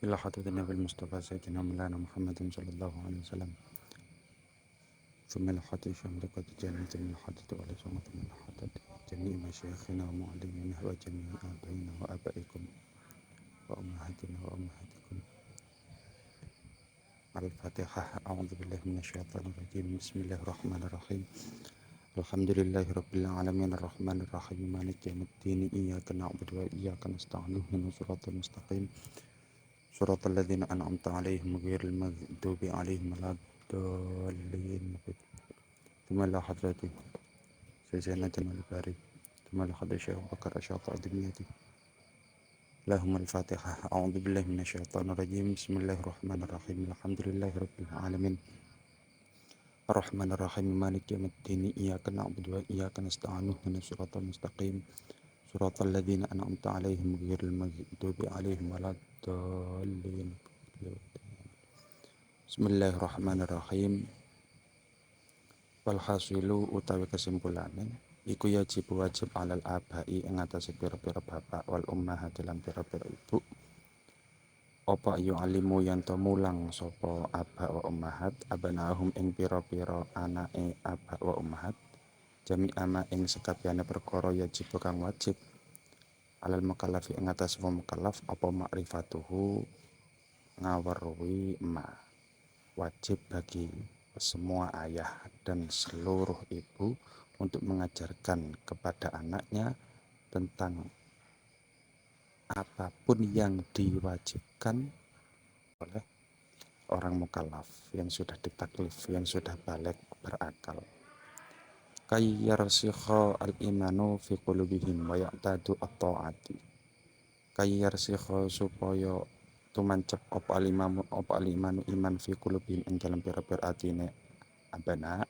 إلى حضرة النبي المصطفى سيدنا مولانا محمد صلى الله عليه وسلم ثم إلى حضرة شمرقة جنة من حضرة وعلى سمة من حضرة جميع مشايخنا ومعلمينا وجميع آبائنا وآبائكم وأمهاتنا وأمهاتكم. الفاتحة. أعوذ بالله من الشيطان الرجيم. بسم الله الرحمن الرحيم. الحمد لله رب العالمين الرحمن الرحيم مالك يوم الدين إياك نعبد وإياك نستعين اهدنا الصراط المستقيم صراط الذين أنعمت عليهم غير المغضوب عليهم ولا الضالين. ثم إلى حضرة سيدنا جمال الباري ثم إلى حضرة الشيخ بكر أشاط أدميتي لهم الفاتحة. أعوذ بالله من الشيطان الرجيم. بسم الله الرحمن الرحيم. الحمد لله رب العالمين الرحمن الرحيم مالك يوم الدين إياك نعبد وإياك نستعين اهدنا الصراط المستقيم صراط الذين أنعمت عليهم غير المغضوب عليهم ولا الضالين. Bismillahirrahmanirrahim. Walhasilu utawi kesimpulane iku wajib alal abai ing atase pira-pira bapak wal ummahati lan pira-pira ibu apa ayu alimu yen to mulang sapa aba wa ummahat abanahum ing pira-pira anake aba wa ummahat jami ama ing sekabehane perkara wajib kang wajib alal mukallafi ing atase wong mukallaf apa makrifatuhu ngaweruhi ma wajib bagi semua ayah dan seluruh ibu untuk mengajarkan kepada anaknya tentang apapun yang diwajibkan oleh orang mukallaf yang sudah ditaklif, yang sudah balik berakal. Kayyarsikha al-imanu fi qulubihim wa ya'tadu at-ta'ati. Kayyarsikha supaya tumancep op alimanu iman fi qulubihim ing dalam pira-pira atine abana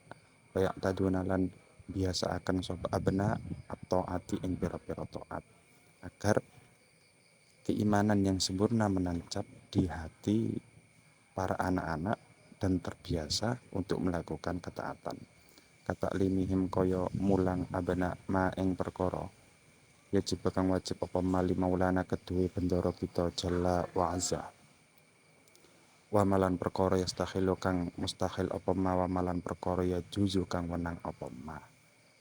wa ya'taduna lan biasa akan sapa abna at-ta'ati ing pira-pira taat agar keimanan yang sempurna menancap di hati para anak-anak dan terbiasa untuk melakukan ketaatan. Kata limihim koyo mulang abana ma ing perkara yajib kang wajib apa mali maulana kedue bendoro kita jalla wa azza wa malan perkara yastahilu kang mustahil apa ma wa malan perkara ya juzu kang wenang apa ma,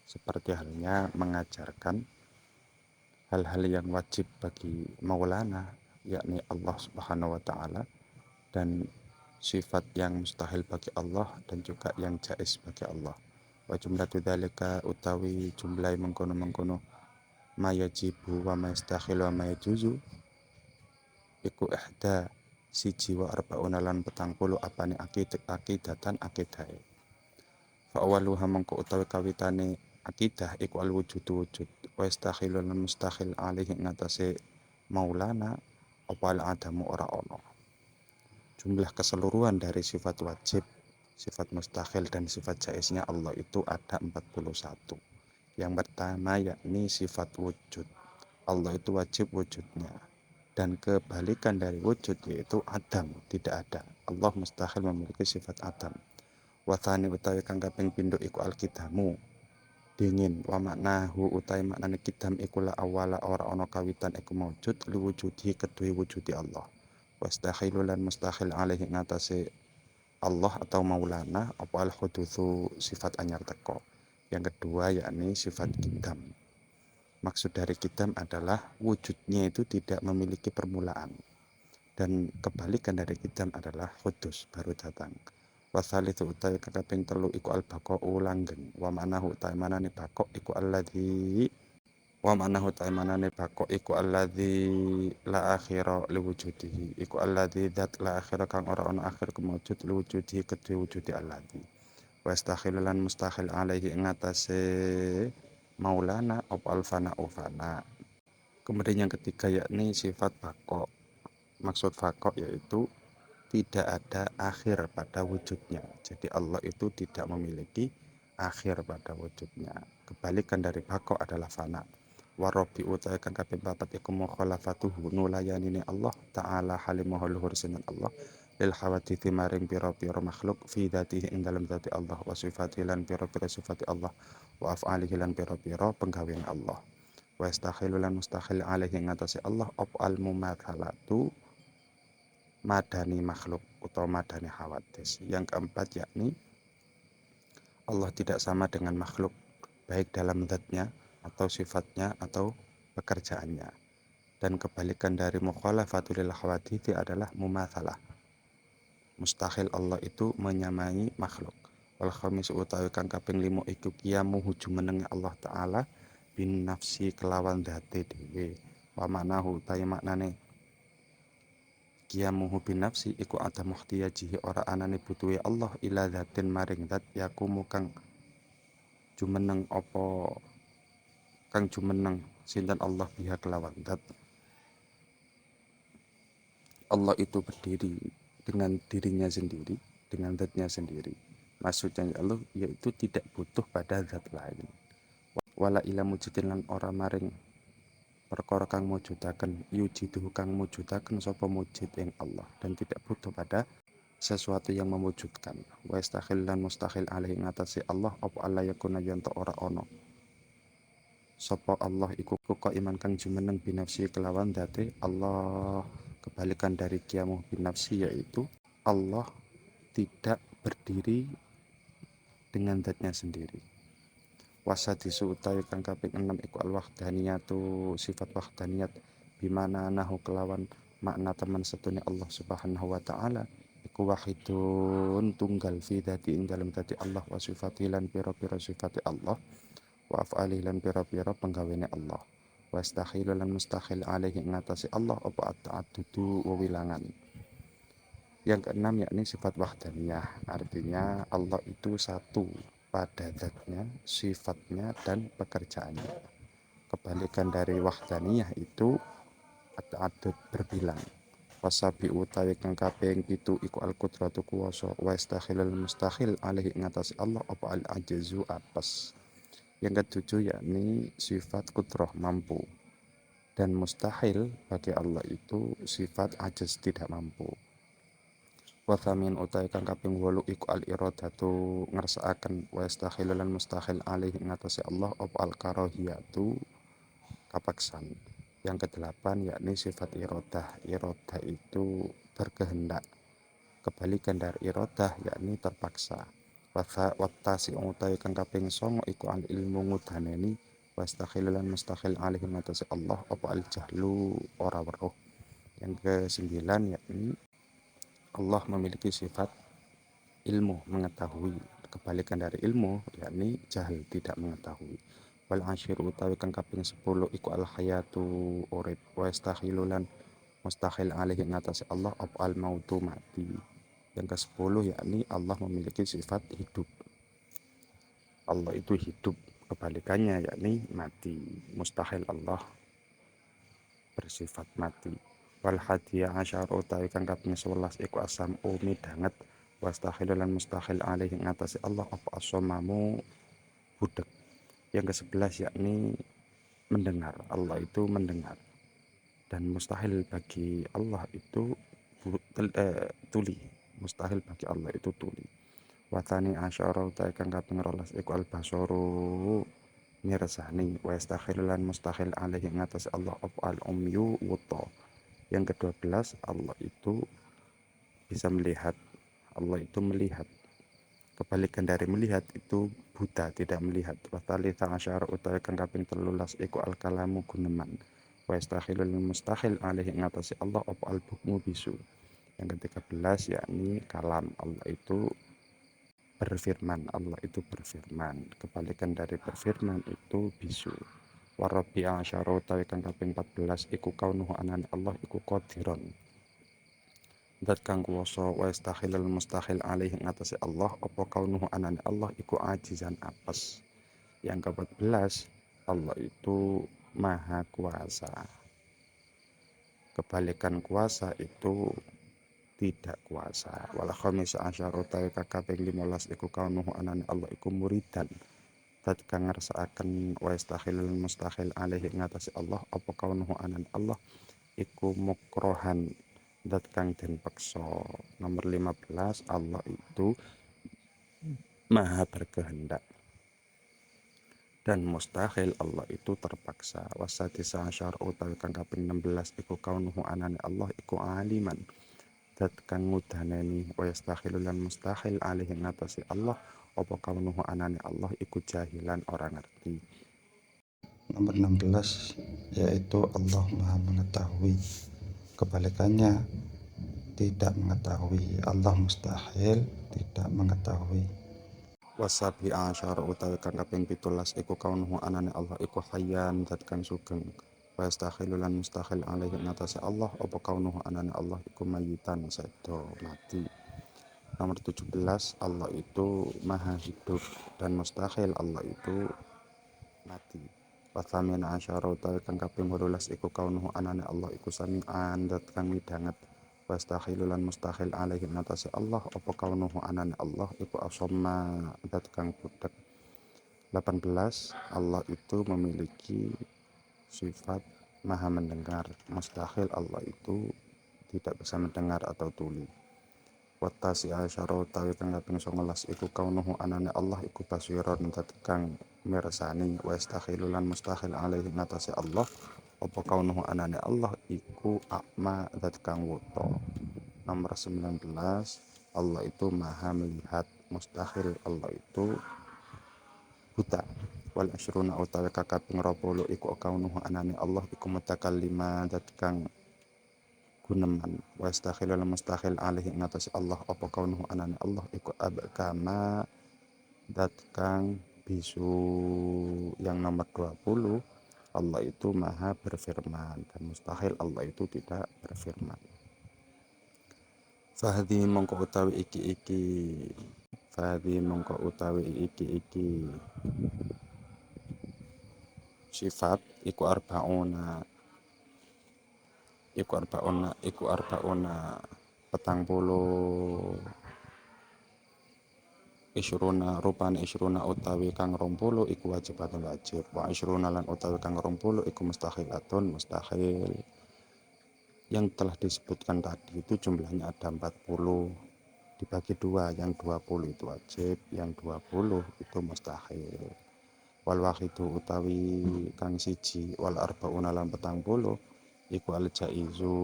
seperti halnya mengajarkan hal-hal yang wajib bagi maulana yakni Allah Subhanahu wa taala dan sifat yang mustahil bagi Allah dan juga yang jaiz bagi Allah. Wa jumlatu dzalika utawi jumlah mengkono-mengkono ma yajibu wa ma yastahilu wa ma yajuzu iku ihda siji wa arba'una lan 40 apane akidatan akidahe. Fa awaluha mengko utawi kawitane akidah iku al wujud wa yastahilu lan mustahil alaihi ngatasé maulana apa al adamu ora ono. Jumlah keseluruhan dari sifat wajib, sifat mustahil dan sifat jaiznya Allah itu ada 41. Yang pertama yakni sifat wujud. Allah itu wajib wujudnya. Dan kebalikan dari wujud yaitu adam, tidak ada. Allah mustahil memiliki sifat adam. Wathani utawi kang kaping pindho iku alkidamu, dingin. Wa maknahu utawi maknane kidam iku la awala ora ana kawitan iku maujud li wujudi kedue wujudi Allah. Wastahilu lan mustahil alaihi ngatasi Allah atau maulana apa al-hudutsu sifat anyar teko. Yang kedua yakni sifat kidam. Maksud dari kidam adalah wujudnya itu tidak memiliki permulaan. Dan kebalikan dari kidam adalah hudus, baru datang. Wasalitsu utawi kaping 3 iku al-baqa'u langgeng. Wa ma'nahu ta manane baqo' iku alladzi iku alladzi la akhira li wujudihi iku alladzi dzat la akhira kang ora ana akhir kemujud li wujudihi kedue wujudi alladzi wastahil lan mustahil alaihi ing atase maulana apa alfana ufana. Kemudian yang ketiga yakni sifat baqo'. Maksud baqo' yaitu tidak ada akhir pada wujudnya. Jadi Allah itu tidak memiliki akhir pada wujudnya. Kebalikan dari baqo' adalah fana. Warabi utai kang kaping 4 iku mukhalafatuhu nulayanine Allah taala halimahu luhur sinan Allah lil hawadithi maring pira-pira makhluk fi dzatihi ing dalam dzati Allah wa sifatihi lan pira-pira sifati Allah wa af'alihi lan pira-pira penggaweane Allah wa yastahilu lan mustahil alaihi ngatasi Allah op al mumathalatu madani makhluk atau madani hawadis. Yang keempat yakni Allah tidak sama dengan makhluk baik dalam zatnya atau sifatnya atau pekerjaannya. Dan kebalikan dari mukhalafatul hawadits adalah mumatsalah. Mustahil Allah itu menyamai makhluk. Wal khamis utawi kang kaping 5 iku qiyamu jumeneng Allah taala bin nafsi kelawan dhate dhewe. Wa manahu utawi maknane qiyamuhu bin nafsi iku ada muhtiyajihi ora anane butuhe Allah ila dzatin maring zat yakumu kang jumeneng sinten Allah biha kelawan zat. Allah itu berdiri dengan dirinya sendiri, dengan zatnya sendiri. Maksudnya Allah yaitu tidak butuh pada zat lain. Wala ila mujudin lan ora maring perkara kang mujudaken yujiduhu kang mujudaken sapa mujid ing Allah dan tidak butuh pada sesuatu yang memwujudkan. Wa istakhil lan mustahil alaihi ngatasi Allah apa Allah yakuna yanto ora ono sapa Allah iku iman kang jumeneng binafsi kelawan date Allah. Kebalikan dari qiyamuh binafsi yaitu Allah tidak berdiri dengan zatnya sendiri. Wasadisu utawi kang kaping 6 iku al-wahdaniyatu sifat wahdaniyat bimana nahu kelawan makna teman setune Allah Subhanahu wa taala iku wahidun tunggal fi dzati ing dalem dzati Allah wa sifatilan pira-pira sifati Allah wa af'alilan pira-pira penggawene Allah wa istahilu lan mustahil alaihi ngatasi Allah apa at-ta'addudu wilangan. Yang keenam yakni sifat wahdaniyah, artinya Allah itu satu pada zatnya, sifatnya, dan pekerjaannya. Kebalikan dari wahdaniyah itu at-ta'addud berbilang. Wasabi utawi kang kaping 7 iku al-qudratu kuwasa wa istakhilul mustahil alaihi ngatasi Allah apa al-ajzu apes. Yang ketujuh yakni sifat kudrah mampu. Dan mustahil bagi Allah itu sifat ajaz tidak mampu. Wa thamin utawi kang kaping 8 iku al iradatu ngersakaken wa istakhil lan mustahil alaihi ngatasi Allah apa al karahiyatu kapaksan. Yang kedelapan yakni sifat iradah. Iradah itu berkehendak. Kebalikan dari iradah yakni terpaksa. Wa tasi utawi kang kaping 9 iku al ilmu ngudaneni wa istakhil lan mustahil alaihi ngatasi Allah apa al jahlu ora weruh. Yang ke-9 yakni Allah memiliki sifat ilmu, mengetahui. Kebalikan dari ilmu yakni jahil, tidak mengetahui. Wal asyir utawi kang kaping 10 iku al hayatu urip wa istahilulan mustahil alaihi ngatasi Allah apa al mautu mati. Yang ke-10 yakni Allah memiliki sifat hidup. Allah itu hidup, kebalikannya yakni mati. Mustahil Allah bersifat mati. Wal hadiyah asyar utawi kang kaping 11 iku asam midanget wastahil lan mustahil alaihi ngatasi Allah apa asamamu budek. Yang ke-11 yakni mendengar. Allah itu mendengar dan mustahil bagi Allah itu tuli. Mustahil bagi Allah itu tuli. Watani asyara utawi kang kaping 12 iku al basaru mirsani wa istakhil lan mustahil alaihi ngatasi Allah apa al umyu wuta. Yang ke-12 Allah itu bisa melihat. Allah itu melihat. Kebalikan dari melihat itu buta, tidak melihat. Wa talitsa asyara utawi kang kaping 13 iku al kalamu guneman. Wa istakhilul mustahil alaihi ngatasi Allah apa al bukmu bisu. Yang ke-13 yakni kalam. Allah itu berfirman. Allah itu berfirman. Kebalikan dari berfirman itu bisu. Warabi asyara utawi kang kaping 14 iku kaunuhu anane Allah iku qadiron. Dat kang kuwasa wa istakhilul mustahil alaihi ngatasi Allah apa kaunuhu anane Allah iku ajizan apes. Yang ke-14 Allah itu maha kuasa. Kebalikan kuasa itu tidak kuasa. Wal khamis asyara utawi kaping 15 iku kaunuhu anane Allah iku muridan. Dat kang ngersakaken wa istakhilul mustahil alaihi ngatasi Allah apa kaunuhu anan Allah iku mukrohan dat kang den peksa. Nomor 15 Allah itu maha berkehendak dan mustahil Allah itu terpaksa. Wasadisa asyar utawi kang kaping 16 iku kaunuhu anane Allah iku aliman. dat kang ngudaneni wa yastakhilu lan mustahil alaihi ngatasi Allah apa kaunuhu anane Allah iku jahilan ora ngerti. Nomor 16 yaitu Allah Maha mengetahui. Kebalikannya tidak mengetahui. Allah mustahil tidak mengetahui. Wasabi asyara utawi kang kaping 17 iku kaunuhu anane Allah iku hayyan dat kang sugeng. Wa yastakhilu lan mustahil alaihi ngatasi Allah apa kaunuhu anane Allah iku mayitan sedo mati. Nomor 17 Allah itu maha hidup dan mustahil Allah itu mati. Wathamin asyara utawi kang kaping 18 iku kaunuhu anane Allah iku sami'an dat kang midanget. Wastakhilu lan mustahil alaihi ngatasi Allah apa kaunuhu anane Allah iku asamma dat kang budak. 18 Allah itu memiliki sifat maha mendengar, mustahil Allah itu tidak bisa mendengar atau tuli. Watasi asyara utawi kang kaping 19 iku kaunuhu anane Allah iku basiron dat kang mirsani. Wa yastakhilu lan mustahil alaihi ngatasi Allah apa kaunuhu anane Allah iku akma dat kang wuta. Nomor 19 Allah itu maha melihat, mustahil Allah itu buta. Wal asyruna utawi kaping 20 iku kaunuhu anane Allah iku mutakallima dat kang guneman. Wa yastakhilu lan mustahil alaihi ngatasi Allah apa kaunuhu anane Allah iku abkama dat kang bisu. Yang nomor 20 Allah itu maha berfirman dan mustahil Allah itu tidak berfirman. Fahdi mongko utawi iki sifat iku arbauna petang puluh isyruna rupane isyruna utawi kang 20 iku wajibatun wajib. Wa isyruna lan utawi kang 20 iku mustahilatun mustahil. Yang telah disebutkan tadi itu jumlahnya ada 40 dibagi 2, yang 20 itu wajib, yang 20 itu mustahil. Wal wahidu utawi kang siji wal arbauna lan 40 iku al jaizu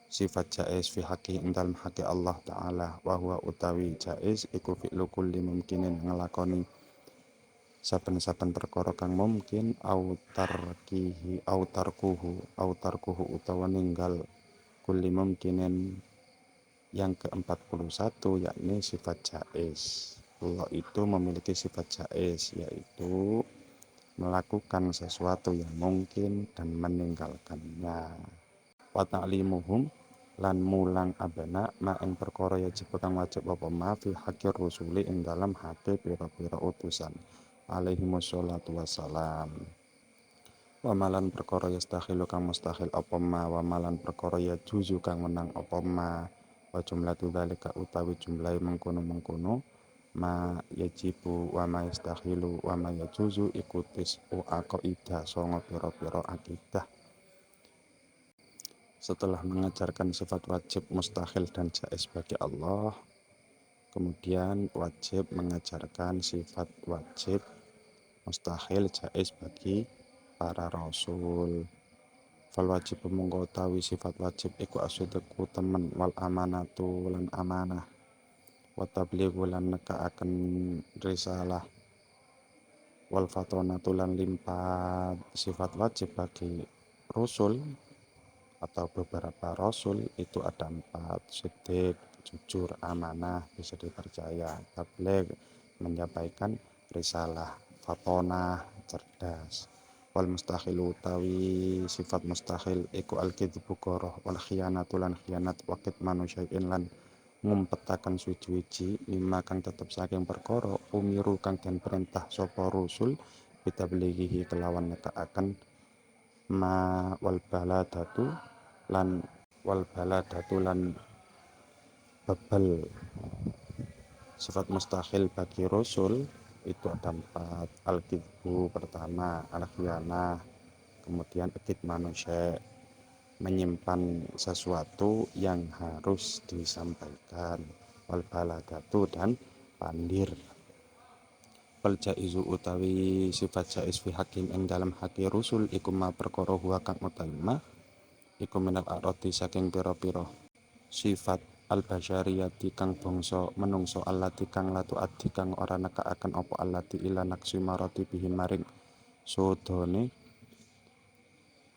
sifat jaiz fi haqqi indal haqqi Allah taala wa huwa utawi jaiz iku fi'lu kulli mumkinin ngelakoni saben-saben perkara kang mungkin au tarkuhu utawa ninggal kulli mumkinin yang ke-41 yakni sifat jaiz. Allah itu memiliki sifat jaiz yaitu melakukan sesuatu yang mungkin dan meninggalkannya. Wa ta'limuhum lan mulang abana ma ing perkara yajib kang wajib apa ma fi haqqir rusuli ing dalam hake pira-pira utusan alaihi wassalatu wassalam. Wa malan perkara yastakhilu kang mustahil apa ma wa malan perkara ya juzu kang menang apa ma wa jumlatu dzalika utawi jumlah mengkono-mengkono ma yajibu wa ma yastakhilu wa ma yajuzu ikutis aqaidah songo pira-pira akidah. Setelah mengajarkan sifat wajib, mustahil dan jaiz bagi Allah, kemudian wajib mengajarkan sifat wajib, mustahil, jaiz bagi para rasul. Fal wajib mongko utawi sifat wajib iku asyidku temen wal amanatu lan amanah wa tablighu lan nekaaken risalah wal fatonatu lan limpah. Sifat wajib bagi rasul atau beberapa rasul itu ada 4: siddiq, jujur, amanah, bisa dipercaya, tabligh, menyampaikan risalah, fatonah, cerdas. Wal mustahilu utawi sifat mustahil iku al-kidbu goroh wal khiyanatu lan khianat wakit manusyai'in lan ngumpetaken suci-wiji mimma kang tetep saking perkara umiru kang den perintah sapa rusul bitablighihi kelawan nekaaken ma wal baladatu lan bebel. Sifat mustahil bagi rasul itu ada 4: al-kidbu pertama, al-khiyanah, kemudian akid manusia, menyimpan sesuatu yang harus disampaikan, wal baladatu dan pandir. Wal jaizu utawi sifat jaiz fi hakim ing dalam haki rusul iku ma perkara huwa kang utama iku minal aroti saking pira-pira sifat al-basyariyati kang bangsa menungso allati kang latu adi kang ora nekaaken apa allati ila naksi marati bihin maring sodone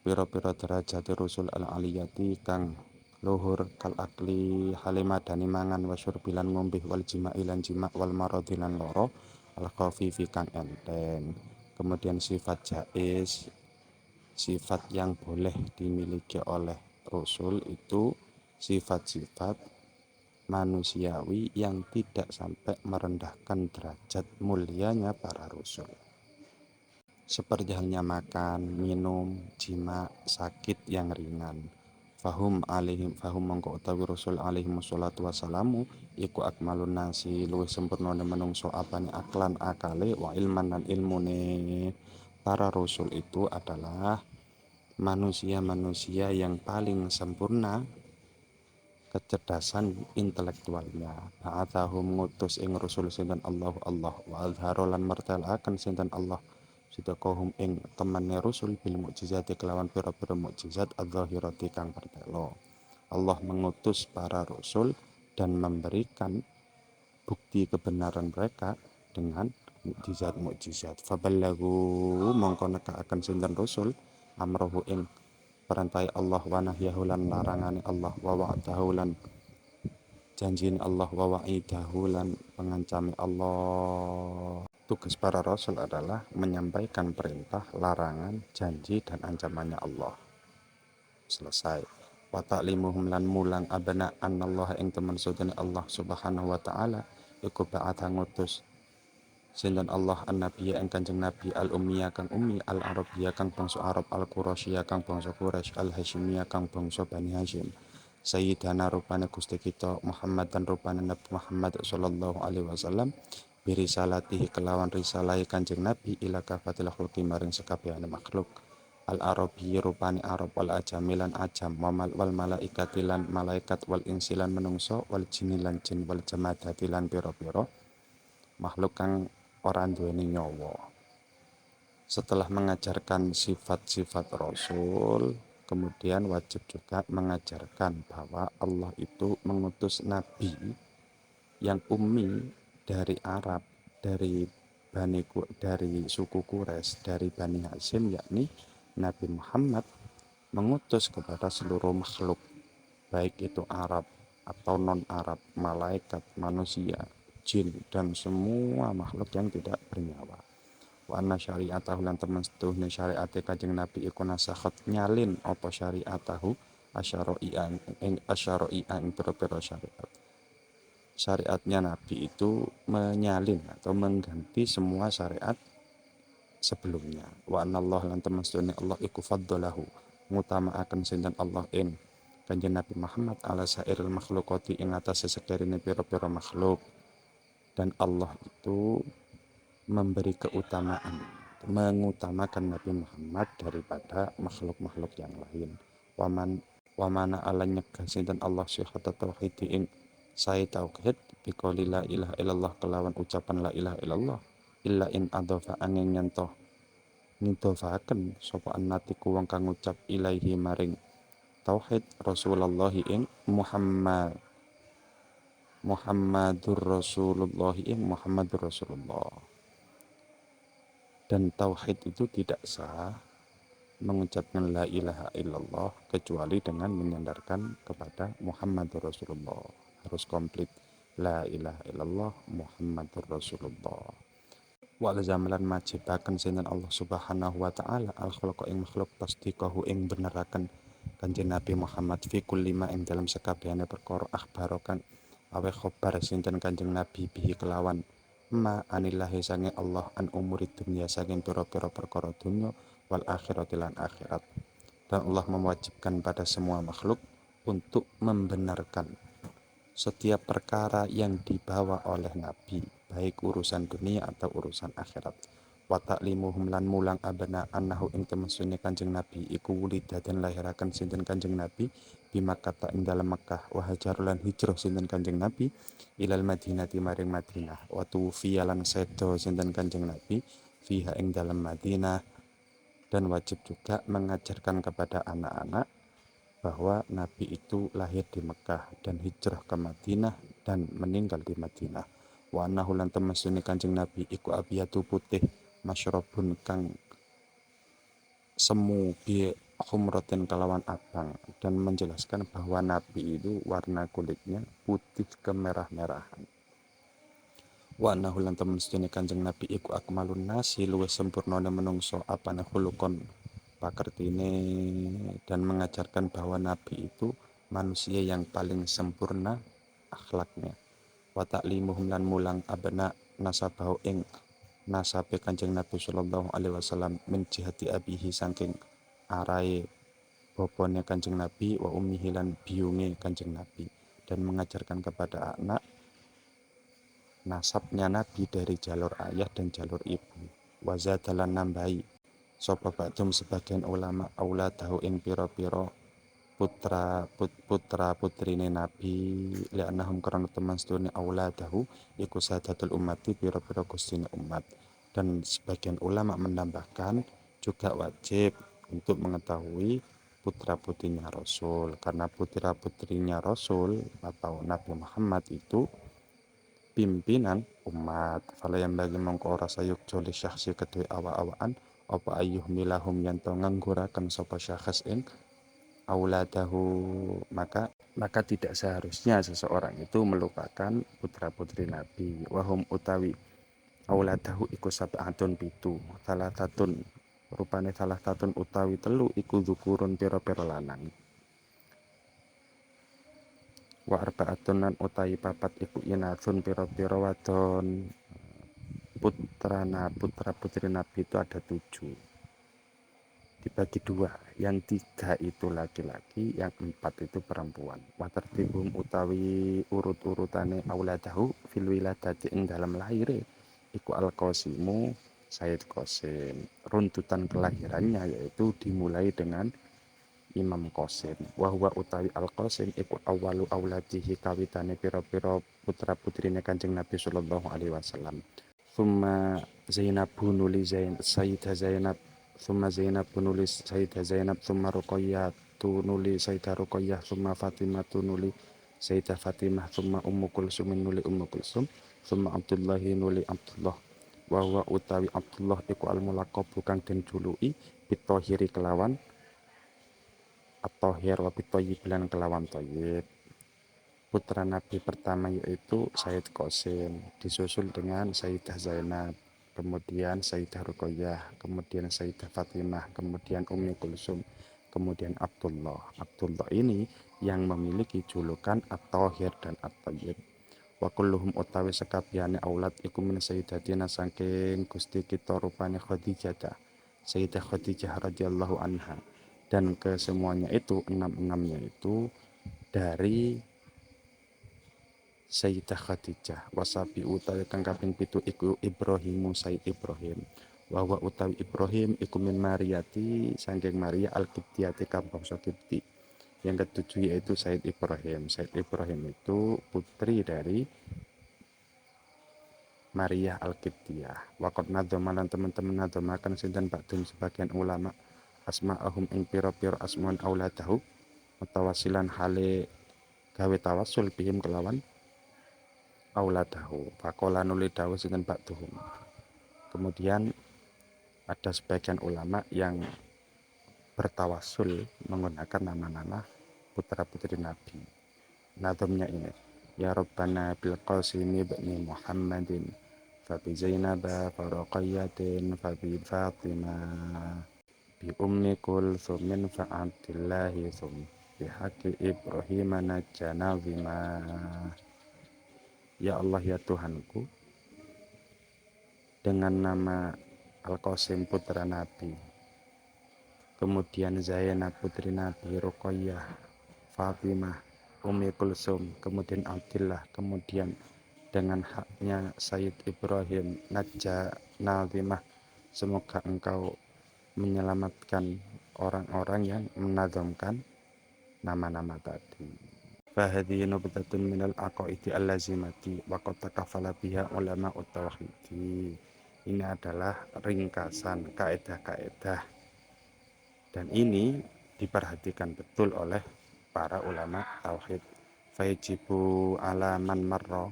pira-pira derajat rusul al-aliyati kang luhur kal akli halimadani mangan wasyur bilan ngombe wal jima ilan jima wal maradi lan loro al khafifi kang enteng. Kemudian sifat jais, sifat yang boleh dimiliki oleh rasul itu sifat-sifat manusiawi yang tidak sampai merendahkan derajat mulianya para rasul. Seperti halnya makan, minum, jima, sakit yang ringan. Fahum mongko utawi rasul alaihim wassalatu wassalamu iku akmalun nasi luwih sempurnane menungso apane aklan akale wa ilman lan ilmune. Para rasul itu adalah manusia-manusia yang paling sempurna kecerdasan intelektualnya. Ba'athahum ngutus ing rasul sinten Allah wa azharo lan martelaken sinten Allah sidaqahum ing temane rasul bil mukjizati kelawan pira-pira mukjizat adzahirati kang pertelo. Allah mengutus para rasul dan memberikan bukti kebenaran mereka dengan mukjizat-mukjizat. Faballagu mongko nekaaken sinten rasul amrohu ing perantai Allah wa nahyahu lan larangane Allah wa wa'dahu lan janjine Allah wa wa'idahu lan pengancame Allah. Tugas para rasul adalah menyampaikan perintah, larangan, janji dan ancamannya Allah. Selesai. Wa ta'limuhum lan mulang abna anallah ing temen sudane Allah Subhanahu wa taala iku ba'atha ngutus sinten Allah an-nabiyya ing Kanjeng Nabi al-ummiyya kang ummi al-arabiyya kang bangsa Arab al-qurasyiyya kang bangsa Quraisy al-hasyimiyya kang bangsa Bani Hasyim. Sayyidana rupane Gusti kita Muhammad dan rupane Nabi Muhammad sallallahu alaihi wasallam birisalatihi kelawan risalahi Kanjeng Nabi ila kafatil khulqi maring sekabehane makhluk. Al-arabiyyi rupane Arab wal ajamilan ajam wal malaikati lan malaikat wal insilan menungso wal jinilan jin wal jamadati lan pira-pira makhluk kang ora duweni nyawa. Setelah mengajarkan sifat-sifat Rasul, kemudian wajib juga mengajarkan bahwa Allah itu mengutus Nabi yang ummi dari Arab, dari dari suku Quraisy, dari Bani Hasyim, yakni Nabi Muhammad mengutus kepada seluruh makhluk, baik itu Arab atau non-Arab, malaikat, manusia, jin, dan semua makhluk yang tidak bernyawa. Wa anna syari'atahu lan temen setuhne syariate Kanjeng Nabi iku nasakhat nyalin apa syari'atahu asyara'ian ing pira-pira syariat. Syariatnya Nabi itu menyalin atau mengganti semua syariat sebelumnya. Wa anallahu lan temen setuhne Allah iku faddalahu ngutamaaken sinten Allah ing Kanjeng Nabi Muhammad ala sairil makhlukati ing atas sesekirine pira-pira makhluk. Dan Allah itu memberi keutamaan, mengutamakan Nabi Muhammad daripada makhluk-makhluk yang lain. Wamana ala nyegah sinten Allah sihhat tauhid ing sae tauhid biqouli la ilaha illallah kelawan ucapan la ilaha illallah illa in adhafa angin nyentoh ngidofaken sapa annatiku wong kang ngucap ilaihi maring tauhid Rasulullah ing Muhammadur Rasulullah ing Muhammadur Rasulullah. Dan tauhid itu tidak sah mengucapkan la ilaha illallah kecuali dengan menyandarkan kepada Muhammadur Rasulullah. Harus komplit la ilaha illallah Muhammadur Rasulullah. Wa lazamlan majibaken sinten Allah Subhanahu wa taala al khalqa ing makhluk tasdiqahu ing beneraken Kanjeng Nabi Muhammad fi kulli ma ing dalam sakabehane perkara akhbarokan awe khobar sinten Kanjeng Nabi bihi kelawan ma anillahi sange Allah an umuri dunya saking pira-pira perkara dunya wal akhirati lan akhirat. Dan Allah mewajibkan pada semua makhluk untuk membenarkan setiap perkara yang dibawa oleh Nabi, baik urusan dunia atau urusan akhirat. Wa ta'limuhum lan mulang abna annahu ing temesune Kanjeng Nabi iku wulida dan lahiraken sinten Kanjeng Nabi di Makkah ing dalam Makkah wa hajarulan hijrah sinten Kanjeng Nabi ilal Madinati maring Madinah wa tufiya lan sedo sinten Kanjeng Nabi fiha ing dalam Madinah. Dan wajib juga mengajarkan kepada anak-anak bahwa Nabi itu lahir di Mekah dan hijrah ke Madinah dan meninggal di Madinah. Wa annahu lan temesune Kanjeng Nabi iku abiyatu putih masyrabun kang semu bi humratin kelawan abang, dan menjelaskan bahwa Nabi itu warna kulitnya putih kemerah-merahan. Wa annahu lan temesune Kanjeng Nabi iku akmalun nasi luwih sempurnane menungso apane khulukon pakertine, dan mengajarkan bahwa Nabi itu manusia yang paling sempurna akhlaknya. Wa ta'limuhum lan mulang abna nasabahu ing nasabe Kanjeng Nabi sallallahu alaihi wasallam min jihati abihi saking arai bapane Kanjeng Nabi wa ummihi lan biyunge Kanjeng Nabi, dan mengajarkan kepada anak nasabnya Nabi dari jalur ayah dan jalur ibu. Wa zadalan nambahi sapa ba'dum sebagian ulama auladahu ing pira-pira putra putrine Nabi li'annahum karena teman sedune auladahu iku sadatul ummati pira-pira gustine umat. Dan sebagian ulama menambahkan juga wajib untuk mengetahui putra putrinya Rasul, karena putra putrinya Rasul atau Nabi Muhammad itu pimpinan umat. Fala yang bagi mongko ora sayuk joli syakhsi kedue awa-awaan apa ayuh milahum yang to ngangguraken sapa syakhs ing auladahu, maka tidak seharusnya seseorang itu melupakan putra putri Nabi. Wahum utawi auladahu iku sab'atun pitu, salah tatun rupane salah tatun utawi telu iku dzukurun pira-pira lanang. Wa arba'atun lan utawi papat iku inasun pira-pira wadon. Putra putri Nabi itu ada 7, dibagi 2, yang 3 itu laki-laki, yang 4 itu perempuan. Wa tartibum utawi urut-urutane auladahu fil wiladati ing dalam lahire iku al-Qasimu Sayyid Qasim. Runtutan kelahirannya yaitu dimulai dengan Imam Qasim. Wa huwa utawi al-Qasim iku awalu auladihi kawitane pira-pira putra putrine Kanjeng Nabi sallallahu alaihi wasallam. Summa Zainab nuli Sayyidah Zainab, summa Zainab nuli Sayyidah Zainab, summa Ruqayyah nuli Sayyidah Ruqayyah, summa Fatimah nuli Sayyidah Fatimah, summa Ummu Kulsum nuli Ummu Kulsum, summa Abdullah nuli Abdullah. Wa huwa utawi Abdullah iku al-mulaqab kang den juluki bitohiri kelawan at-tahir wa bitoyib lan kelawan toyib. Putra Nabi pertama yaitu Sayyid Qasim, disusul dengan Sayyidah Zainab, kemudian Sayyidah Ruqayyah, kemudian Sayyidah Fatimah, kemudian Ummi Kulsum, kemudian Abdullah. Abdullah ini yang memiliki julukan At-Tahir dan At-Tayyib. Wa kulluhum utawi sekabehane aulad iku min sayyidatina saking Gusti kita rupane Khadijah, Sayyidah Khadijah radhiyallahu anha. Dan kesemuanya itu, enam-enamnya itu dari Sayyidah Khadijah. Wasabi utawi kang kaping 7 iku Ibrahimu Sayyid Ibrahim. Wa utawi Ibrahim iku min Mariyati saking Maria al-Qibtiyati kang bangsa Qibti. Yang ketujuh yaitu Sayyid Ibrahim. Sayyid Ibrahim itu putri dari Maria al-Qibtiyah. Waqad nadzama lan teman-teman nadzamakan sinten ba'dum sebagian ulama asma'ahum ing pira-pira asmaun auladahu mutawasilan hale gawe tawasul bihim kelawan auladahu. Faqala nuli dawuh sinten ba'duhum. Kemudian ada sebagian ulama yang bertawasul menggunakan nama-nama putra-putri Nabi. Nazamnya ini, ya Rabbana bil Qasimi ibni Muhammadin fa bi Zainab fa Ruqayyatin fa bi Fatimah bi ummi Kulsumin fa Abdillahi thum bi haqqi Ibrahim najjana bima. Ya Allah ya Tuhanku, dengan nama Al-Qasim putra Nabi, kemudian Zainab putri Nabi, Ruqayyah, Fatimah, Ummi Kulsum, kemudian Abdillah, kemudian dengan haknya Sayyid Ibrahim, Najja Nazimah, semoga engkau menyelamatkan orang-orang yang menazamkan nama-nama tadi. Fahadhihi nubdatun minal aqaidi allazimati wa qad takafala biha ulama'ut tauhidi. Ini adalah ringkasan kaedah-kaedah, dan ini diperhatikan betul oleh para ulama tauhid. Fayajibu ala man marra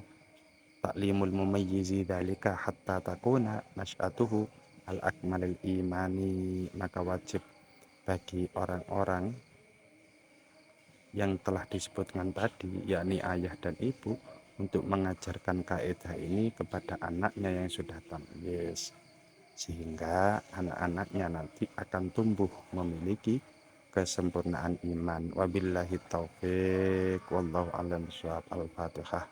taklimul mumayyizi dzalika hatta takuna nasyatuhu al akmalil imani, maka wajib bagi orang-orang yang telah disebutkan tadi, yakni ayah dan ibu, untuk mengajarkan kaidah ini kepada anaknya yang sudah tamyiz, sehingga anak-anaknya nanti akan tumbuh memiliki kesempurnaan iman. Wabillahi taufiq wallahu a'lam bishawab. Al-Fatihah.